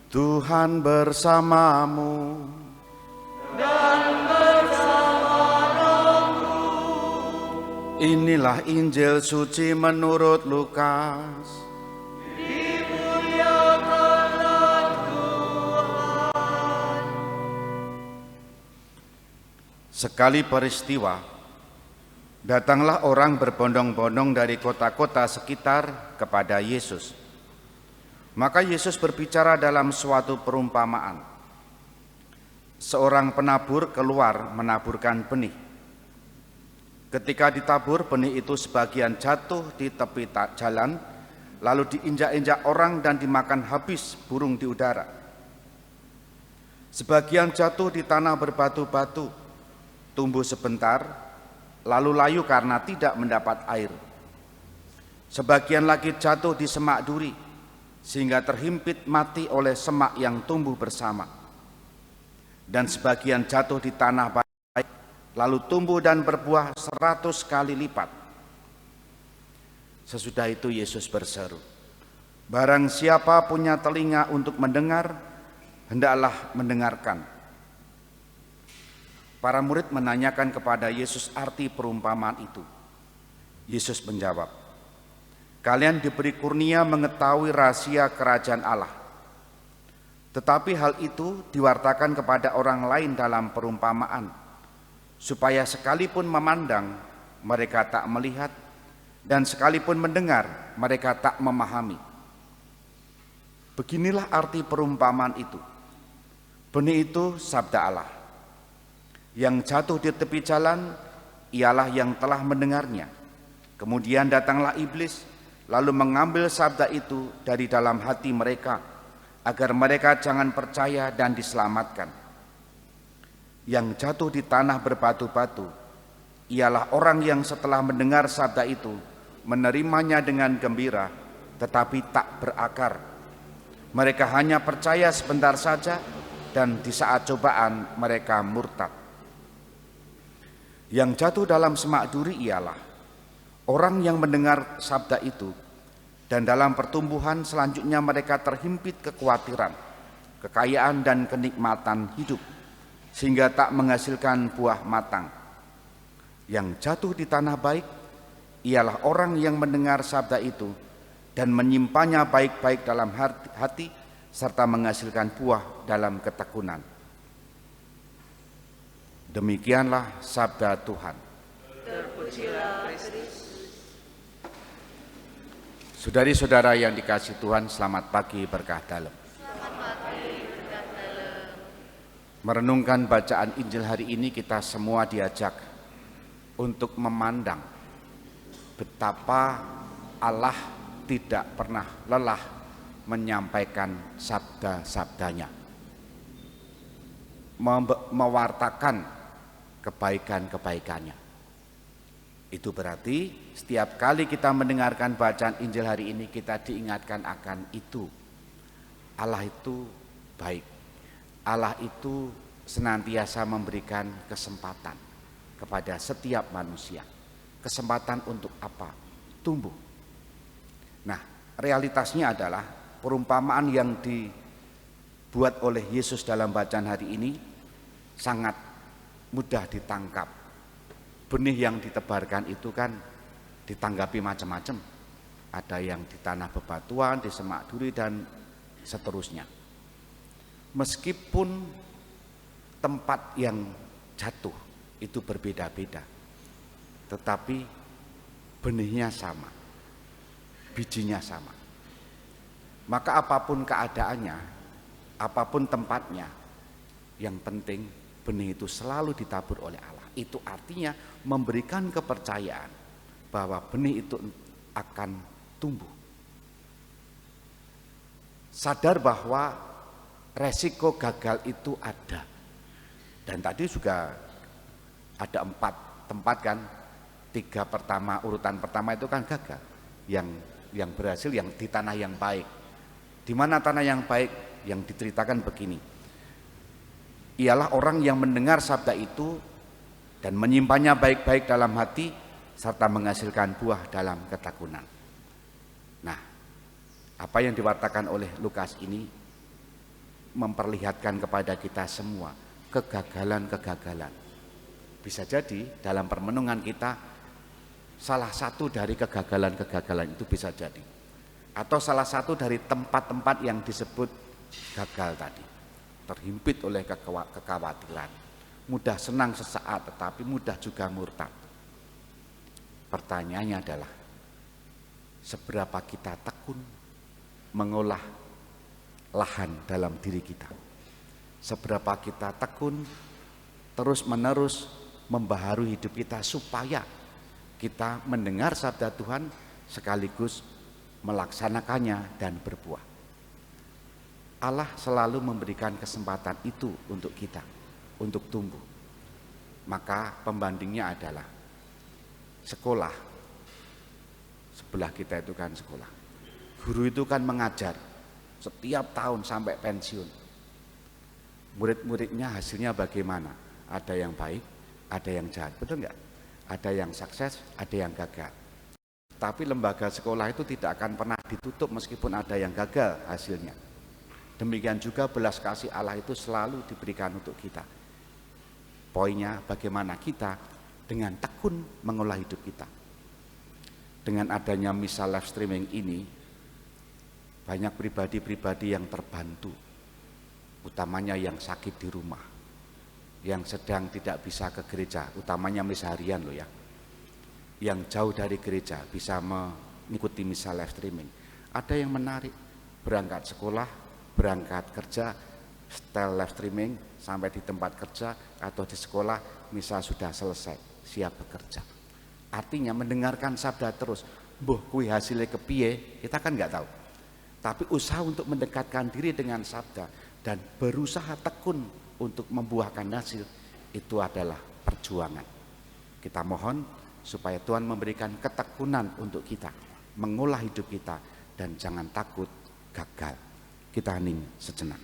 Tuhan bersamamu dan bersama rohmu. Inilah Injil suci menurut Lukas. Dimuliakanlah Tuhan. Sekali peristiwa, datanglah orang berbondong-bondong dari kota-kota sekitar kepada Yesus. Maka Yesus berbicara dalam suatu perumpamaan. Seorang penabur keluar menaburkan benih. Ketika ditabur, benih itu sebagian jatuh di tepi jalan, lalu diinjak-injak orang dan dimakan habis burung di udara. Sebagian jatuh di tanah berbatu-batu, tumbuh sebentar, lalu layu karena tidak mendapat air. Sebagian lagi jatuh di semak duri, sehingga terhimpit mati oleh semak yang tumbuh bersama. Dan sebagian jatuh di tanah baik, lalu tumbuh dan berbuah 100 kali lipat. Sesudah itu Yesus berseru, "Barang siapa punya telinga untuk mendengar, hendaklah mendengarkan." Para murid menanyakan kepada Yesus arti perumpamaan itu. Yesus menjawab, "Kalian diberi kurnia mengetahui rahasia kerajaan Allah. Tetapi hal itu diwartakan kepada orang lain dalam perumpamaan, supaya sekalipun memandang, mereka tak melihat, dan sekalipun mendengar, mereka tak memahami." Beginilah arti perumpamaan itu. Benih itu sabda Allah. Yang jatuh di tepi jalan ialah yang telah mendengarnya. Kemudian datanglah iblis, lalu mengambil sabda itu dari dalam hati mereka, agar mereka jangan percaya dan diselamatkan. Yang jatuh di tanah berbatu-batu ialah orang yang setelah mendengar sabda itu menerimanya dengan gembira, tetapi tak berakar. Mereka hanya percaya sebentar saja, dan di saat cobaan mereka murtad. Yang jatuh dalam semak duri ialah orang yang mendengar sabda itu, dan dalam pertumbuhan selanjutnya mereka terhimpit kekhawatiran, kekayaan dan kenikmatan hidup, sehingga tak menghasilkan buah matang. Yang jatuh di tanah baik ialah orang yang mendengar sabda itu dan menyimpannya baik-baik dalam hati, serta menghasilkan buah dalam ketekunan. Demikianlah sabda Tuhan. Terpujilah Kristus. Saudari-saudara yang dikasihi Tuhan, selamat pagi berkah dalam. Selamat pagi berkah dalam. Merenungkan bacaan Injil hari ini, kita semua diajak untuk memandang betapa Allah tidak pernah lelah menyampaikan sabda-sabdanya, mewartakan kebaikan-kebaikannya. Itu berarti setiap kali kita mendengarkan bacaan Injil hari ini, kita diingatkan akan itu. Allah itu baik. Allah itu senantiasa memberikan kesempatan kepada setiap manusia. Kesempatan untuk apa? Tumbuh. Nah, realitasnya adalah perumpamaan yang dibuat oleh Yesus dalam bacaan hari ini sangat mudah ditangkap. Benih yang ditebarkan itu kan ditanggapi macam-macam. Ada yang di tanah bebatuan, di semak duri, dan seterusnya. Meskipun tempat yang jatuh itu berbeda-beda, tetapi benihnya sama, bijinya sama. Maka apapun keadaannya, apapun tempatnya, yang penting benih itu selalu ditabur oleh Allah. Itu artinya memberikan kepercayaan bahwa benih itu akan tumbuh. Sadar bahwa resiko gagal itu ada. Dan tadi juga ada 4 tempat kan, 3 pertama, urutan pertama itu kan gagal. Yang berhasil yang di tanah yang baik. Di mana tanah yang baik? Yang diceritakan begini. Ialah orang yang mendengar sabda itu dan menyimpannya baik-baik dalam hati, serta menghasilkan buah dalam ketekunan. Nah, apa yang diwartakan oleh Lukas ini memperlihatkan kepada kita semua kegagalan-kegagalan. Bisa jadi dalam permenungan kita salah satu dari kegagalan-kegagalan itu bisa jadi, atau salah satu dari tempat-tempat yang disebut gagal tadi, terhimpit oleh kekhawatiran, mudah senang sesaat tetapi mudah juga murtad. Pertanyaannya adalah, seberapa kita tekun mengolah lahan dalam diri kita, seberapa kita tekun terus-menerus membaharui hidup kita supaya kita mendengar sabda Tuhan sekaligus melaksanakannya dan berbuah. Allah selalu memberikan kesempatan itu untuk kita, untuk tumbuh. Maka pembandingnya adalah sekolah. Sebelah kita itu kan sekolah. Guru itu kan mengajar setiap tahun sampai pensiun. Murid-muridnya hasilnya bagaimana? Ada yang baik, ada yang jahat, betul enggak? Ada yang sukses, ada yang gagal. Tapi lembaga sekolah itu tidak akan pernah ditutup meskipun ada yang gagal hasilnya. Demikian juga belas kasih Allah itu selalu diberikan untuk kita. Poinnya bagaimana kita dengan tekun mengolah hidup kita. Dengan adanya misa live streaming ini, banyak pribadi-pribadi yang terbantu, utamanya yang sakit di rumah, yang sedang tidak bisa ke gereja, utamanya misa harian loh ya, yang jauh dari gereja bisa mengikuti misa live streaming. Ada yang menarik, berangkat sekolah, berangkat kerja, setel live streaming sampai di tempat kerja atau di sekolah, misa sudah selesai, siap bekerja. Artinya mendengarkan sabda terus, mbuh kuwi hasilnya kepiye, kita kan nggak tahu. Tapi usaha untuk mendekatkan diri dengan sabda dan berusaha tekun untuk membuahkan hasil, itu adalah perjuangan. Kita mohon supaya Tuhan memberikan ketekunan untuk kita mengolah hidup kita dan jangan takut gagal. Kita hening sejenak.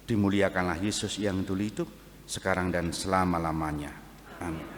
Dimuliakanlah Yesus yang dulu hidup, sekarang dan selama-lamanya. Amin.